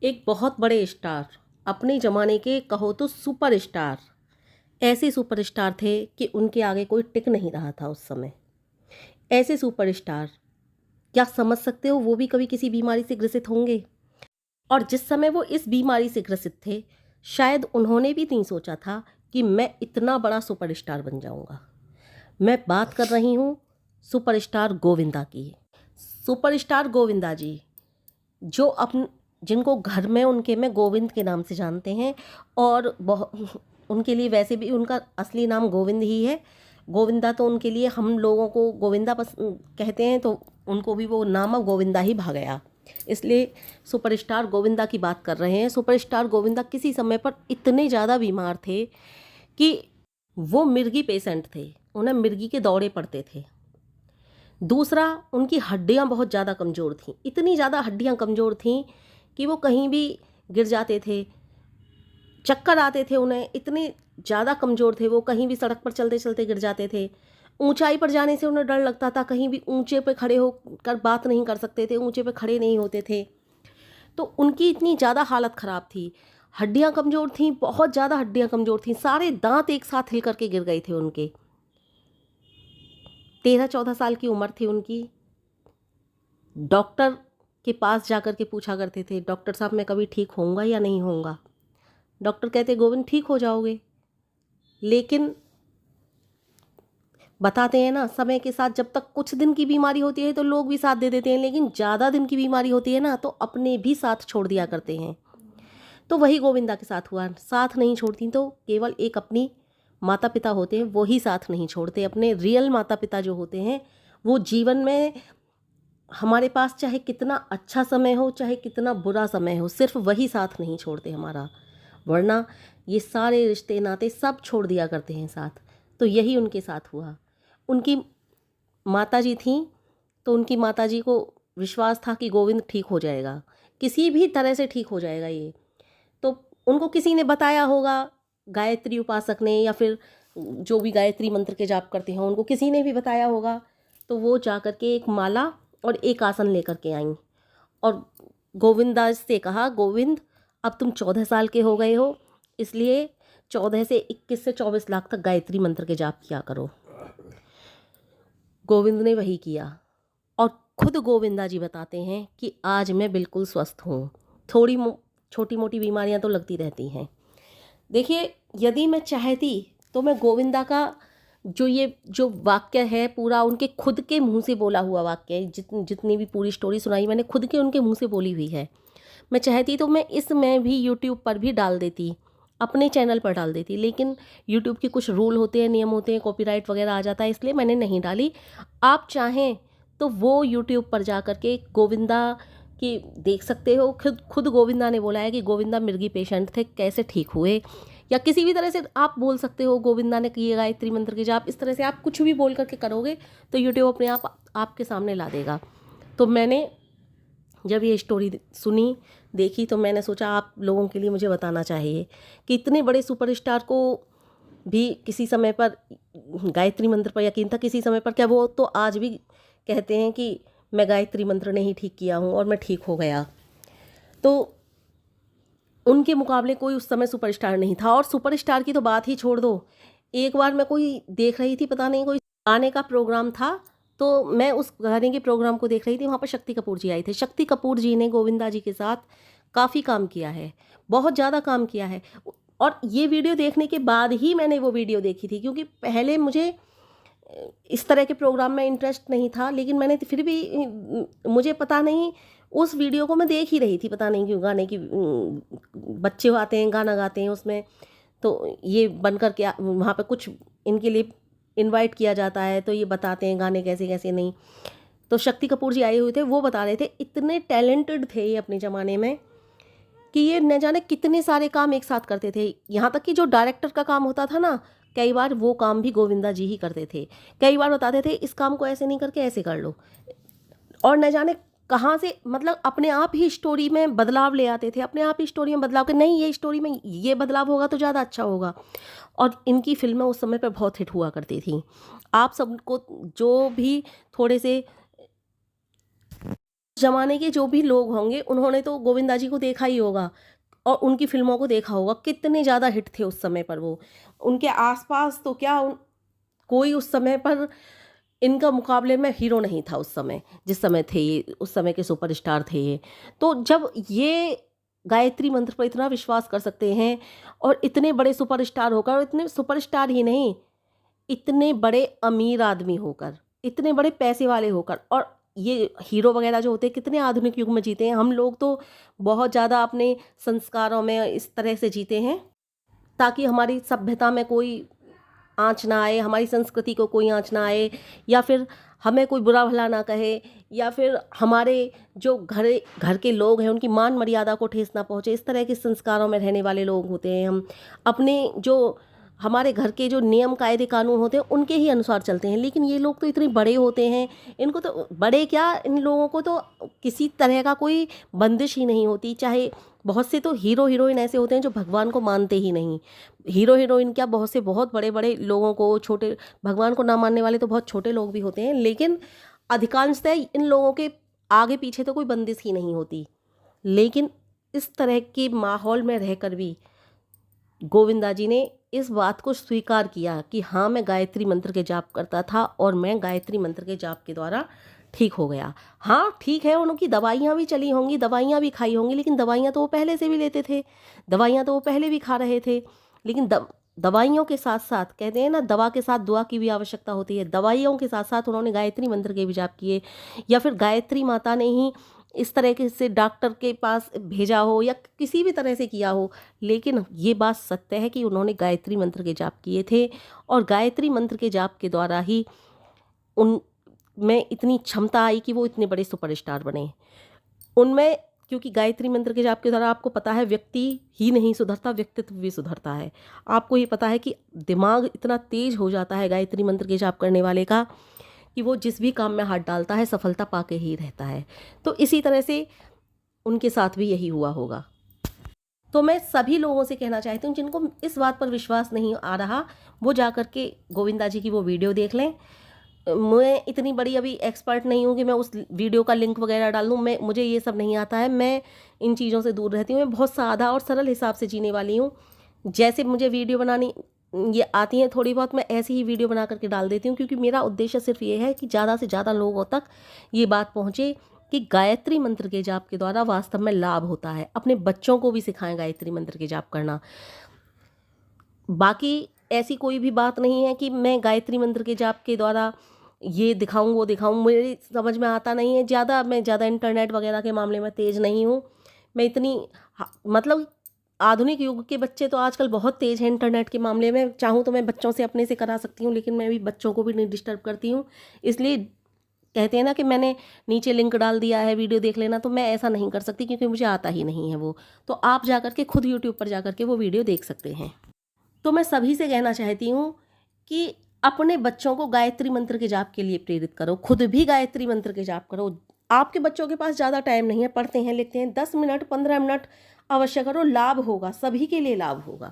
एक बहुत बड़े स्टार, अपने ज़माने के कहो तो सुपर स्टार, ऐसे सुपर स्टार थे कि उनके आगे कोई टिक नहीं रहा था उस समय। ऐसे सुपर स्टार, क्या समझ सकते हो, वो भी कभी किसी बीमारी से ग्रसित होंगे। और जिस समय वो इस बीमारी से ग्रसित थे, शायद उन्होंने भी नहीं सोचा था कि मैं इतना बड़ा सुपर स्टार बन जाऊंगा। मैं बात कर रही हूँ सुपर स्टार गोविंदा की। सुपर स्टार गोविंदा जी, जो अपन जिनको घर में उनके में गोविंद के नाम से जानते हैं, और उनके लिए वैसे भी उनका असली नाम गोविंद ही है। गोविंदा तो उनके लिए, हम लोगों को गोविंदा कहते हैं, तो उनको भी वो नाम अब गोविंदा ही भा गया। इसलिए सुपरस्टार गोविंदा की बात कर रहे हैं। सुपरस्टार गोविंदा किसी समय पर इतने ज़्यादा बीमार थे कि वो मिर्गी पेशेंट थे, उन्हें मिर्गी के दौरे पड़ते थे। दूसरा, उनकी हड्डियां बहुत ज़्यादा कमज़ोर थीं, इतनी ज़्यादा हड्डियां कमज़ोर थीं कि वो कहीं भी गिर जाते थे, चक्कर आते थे उन्हें, इतने ज़्यादा कमज़ोर थे वो, कहीं भी सड़क पर चलते चलते गिर जाते थे। ऊंचाई पर जाने से उन्हें डर लगता था, कहीं भी ऊंचे पे खड़े होकर बात नहीं कर सकते थे, ऊंचे पे खड़े नहीं होते थे। तो उनकी इतनी ज़्यादा हालत ख़राब थी, हड्डियां कमज़ोर थीं, बहुत ज़्यादा हड्डियां कमज़ोर थीं, सारे दांत एक साथ हिल करके गिर गए थे उनके। 13-14 साल की उम्र थी उनकी। डॉक्टर के पास जाकर के पूछा करते थे, डॉक्टर साहब मैं कभी ठीक होऊंगा या नहीं होऊंगा। डॉक्टर कहते, गोविंद ठीक हो जाओगे। लेकिन बताते हैं ना, समय के साथ जब तक कुछ दिन की बीमारी होती है तो लोग भी साथ दे देते हैं, लेकिन ज़्यादा दिन की बीमारी होती है ना तो अपने भी साथ छोड़ दिया करते हैं। तो वही गोविंदा के साथ हुआ। साथ नहीं छोड़ती तो केवल एक अपनी माता पिता होते हैं, वो ही साथ नहीं छोड़ते। अपने रियल माता पिता जो होते हैं, वो जीवन में हमारे पास चाहे कितना अच्छा समय हो, चाहे कितना बुरा समय हो, सिर्फ वही साथ नहीं छोड़ते हमारा। वरना ये सारे रिश्ते नाते सब छोड़ दिया करते हैं साथ। तो यही उनके साथ हुआ। उनकी माताजी थीं, तो उनकी माताजी को विश्वास था कि गोविंद ठीक हो जाएगा, किसी भी तरह से ठीक हो जाएगा ये। तो उनको किसी ने बताया होगा, गायत्री उपासक ने, या फिर जो भी गायत्री मंत्र के जाप करते हैं उनको किसी ने भी बताया होगा। तो वो जा कर के एक माला और एक आसन लेकर के आईं और गोविंदा से कहा, गोविंद अब तुम 14 साल के हो गए हो, इसलिए 14 से 21 से 24 लाख तक गायत्री मंत्र के जाप किया करो। गोविंद ने वही किया और खुद गोविंदा जी बताते हैं कि आज मैं बिल्कुल स्वस्थ हूँ। थोड़ी छोटी मोटी बीमारियां तो लगती रहती हैं। देखिए, यदि मैं चाहती तो मैं गोविंदा का जो वाक्य है पूरा उनके खुद के मुंह से बोला हुआ वाक्य है, जितनी भी पूरी स्टोरी सुनाई मैंने खुद के उनके मुंह से बोली हुई है। मैं चाहती तो मैं इसमें भी यूट्यूब पर भी डाल देती, अपने चैनल पर डाल देती, लेकिन यूट्यूब के कुछ रूल होते हैं, नियम होते हैं, कॉपीराइट वगैरह आ जाता है, इसलिए मैंने नहीं डाली। आप चाहें तो वो यूट्यूब पर जा कर के गोविंदा की देख सकते हो। खुद गोविंदा ने बोला है कि गोविंदा मिर्गी पेशेंट थे, कैसे ठीक हुए, या किसी भी तरह से आप बोल सकते हो गोविंदा ने किए गायत्री मंत्र की जाप। इस तरह से आप कुछ भी बोल करके करोगे तो यूट्यूब अपने आप आपके सामने ला देगा। तो मैंने जब ये स्टोरी सुनी, देखी, तो मैंने सोचा आप लोगों के लिए मुझे बताना चाहिए कि इतने बड़े सुपरस्टार को भी किसी समय पर गायत्री मंत्र पर यकीन था। किसी समय पर क्या, वो तो आज भी कहते हैं कि मैं गायत्री मंत्र ने ही ठीक किया हूँ और मैं ठीक हो गया। तो उनके मुकाबले कोई उस समय सुपरस्टार नहीं था। और सुपरस्टार की तो बात ही छोड़ दो, एक बार मैं कोई देख रही थी, पता नहीं कोई गाने का प्रोग्राम था, तो मैं उस गाने के प्रोग्राम को देख रही थी। वहाँ पर शक्ति कपूर जी आई थे। शक्ति कपूर जी ने गोविंदा जी के साथ काफ़ी काम किया है, बहुत ज़्यादा काम किया है। और ये वीडियो देखने के बाद ही मैंने वो वीडियो देखी थी, क्योंकि पहले मुझे इस तरह के प्रोग्राम में इंटरेस्ट नहीं था, लेकिन मैंने फिर भी मुझे पता नहीं, उस वीडियो को मैं देख ही रही थी, पता नहीं क्यों। गाने की बच्चे आते हैं, गाना गाते हैं उसमें, तो ये बन कर के वहाँ पे कुछ इनके लिए इनवाइट किया जाता है, तो ये बताते हैं गाने कैसे कैसे नहीं। तो शक्ति कपूर जी आए हुए थे, वो बता रहे थे इतने टैलेंटेड थे ये अपने ज़माने में कि ये न जाने कितने सारे काम एक साथ करते थे। यहाँ तक कि जो डायरेक्टर का काम होता था ना, कई बार वो काम भी गोविंदा जी ही करते थे। कई बार बताते थे इस काम को ऐसे नहीं करके ऐसे कर लो, और न जाने कहाँ से, मतलब अपने आप ही स्टोरी में बदलाव ले आते थे, अपने आप ही स्टोरी में बदलाव, कि नहीं ये स्टोरी में ये बदलाव होगा तो ज़्यादा अच्छा होगा। और इनकी फिल्में उस समय पे बहुत हिट हुआ करती थी। आप सबको जो भी थोड़े से ज़माने के जो भी लोग होंगे उन्होंने तो गोविंदा जी को देखा ही होगा और उनकी फ़िल्मों को देखा होगा, कितने ज़्यादा हिट थे उस समय पर वो। उनके आस-पास तो क्या कोई उस समय पर इनका मुकाबले में हीरो नहीं था उस समय, जिस समय थे ये, उस समय के सुपरस्टार थे ये। तो जब ये गायत्री मंत्र पर इतना विश्वास कर सकते हैं और इतने बड़े सुपरस्टार होकर, और इतने सुपरस्टार ही नहीं, इतने बड़े अमीर आदमी होकर, इतने बड़े पैसे वाले होकर, और ये हीरो वगैरह जो होते हैं कितने आधुनिक युग में जीते हैं। हम लोग तो बहुत ज़्यादा अपने संस्कारों में इस तरह से जीते हैं ताकि हमारी सभ्यता में कोई आँच ना आए, हमारी संस्कृति को कोई आँच ना आए, या फिर हमें कोई बुरा भला ना कहे, या फिर हमारे जो घर के लोग हैं उनकी मान मर्यादा को ठेस ना पहुँचे। इस तरह के संस्कारों में रहने वाले लोग होते हैं हम। अपने जो हमारे घर के जो नियम कायदे कानून होते हैं उनके ही अनुसार चलते हैं। लेकिन ये लोग तो इतने बड़े होते हैं, इनको तो बड़े क्या, इन लोगों को तो किसी तरह का कोई बंदिश ही नहीं होती। चाहे बहुत से तो हीरो हीरोइन ऐसे होते हैं जो भगवान को मानते ही नहीं। हीरो हीरोइन क्या, बहुत से बहुत बड़े बड़े लोगों को, छोटे भगवान को ना मानने वाले तो बहुत छोटे लोग भी होते हैं, लेकिन अधिकांशतः इन लोगों के आगे पीछे तो कोई बंदिश ही नहीं होती। लेकिन इस तरह के माहौल में रहकर भी गोविंदा जी ने इस बात को स्वीकार किया कि हाँ, मैं गायत्री मंत्र के जाप करता था और मैं गायत्री मंत्र के जाप के द्वारा ठीक हो गया। हाँ ठीक है, उनकी दवाइयाँ भी चली होंगी, दवाइयाँ भी खाई होंगी, लेकिन दवाइयाँ तो वो पहले से भी लेते थे, दवाइयाँ तो वो पहले भी खा रहे थे। लेकिन दवाइयों के साथ साथ, कहते हैं ना, दवा के साथ दुआ की भी आवश्यकता होती है। दवाइयों के साथ साथ उन्होंने गायत्री मंत्र के भी जाप किए, या फिर गायत्री माता ने ही इस तरह से डॉक्टर के पास भेजा हो या किसी भी तरह से किया हो, लेकिन ये बात सत्य है कि उन्होंने गायत्री मंत्र के जाप किए थे। और गायत्री मंत्र के जाप के द्वारा ही उनमें इतनी क्षमता आई कि वो इतने बड़े सुपरस्टार बने। उनमें, क्योंकि गायत्री मंत्र के जाप के द्वारा आपको पता है व्यक्ति ही नहीं सुधरता, व्यक्तित्व भी सुधरता है। आपको ये पता है कि दिमाग इतना तेज हो जाता है गायत्री मंत्र के जाप करने वाले का कि वो जिस भी काम में हाथ डालता है सफलता पाके ही रहता है। तो इसी तरह से उनके साथ भी यही हुआ होगा। तो मैं सभी लोगों से कहना चाहती हूँ जिनको इस बात पर विश्वास नहीं आ रहा, वो जा कर के गोविंदा जी की वो वीडियो देख लें। मैं इतनी बड़ी अभी एक्सपर्ट नहीं हूँ कि मैं उस वीडियो का लिंक वगैरह डाल दूँ, मुझे ये सब नहीं आता है। मैं इन चीज़ों से दूर रहती हूँ। मैं बहुत सादा और सरल हिसाब से जीने वाली हूँ। जैसे मुझे वीडियो बनानी ये आती हैं थोड़ी बहुत, मैं ऐसी ही वीडियो बना करके डाल देती हूँ, क्योंकि मेरा उद्देश्य सिर्फ ये है कि ज़्यादा से ज़्यादा लोगों तक ये बात पहुँचे कि गायत्री मंत्र के जाप के द्वारा वास्तव में लाभ होता है। अपने बच्चों को भी सिखाएं गायत्री मंत्र के जाप करना। बाकी ऐसी कोई भी बात नहीं है कि मैं गायत्री मंत्र के जाप के द्वारा ये दिखाऊं वो दिखाऊं, मेरी समझ में आता नहीं है। मैं ज़्यादा इंटरनेट वगैरह के मामले में तेज़ नहीं हूँ। मैं इतनी मतलब आधुनिक युग के बच्चे तो आजकल बहुत तेज़ हैं इंटरनेट के मामले में। चाहूँ तो मैं बच्चों से अपने से करा सकती हूँ, लेकिन मैं भी बच्चों को भी नहीं डिस्टर्ब करती हूँ। इसलिए कहते हैं ना कि मैंने नीचे लिंक डाल दिया है, वीडियो देख लेना, तो मैं ऐसा नहीं कर सकती क्योंकि मुझे आता ही नहीं है वो। तो आप जा कर के खुद यूट्यूब पर जा कर के वो वीडियो देख सकते हैं। तो मैं सभी से कहना चाहती हूँ कि अपने बच्चों को गायत्री मंत्र के जाप के लिए प्रेरित करो, खुद भी गायत्री मंत्र के जाप करो। आपके बच्चों के पास ज़्यादा टाइम नहीं है, पढ़ते हैं लिखते हैं, 10 मिनट 15 मिनट अवश्य करो, लाभ होगा, सभी के लिए लाभ होगा।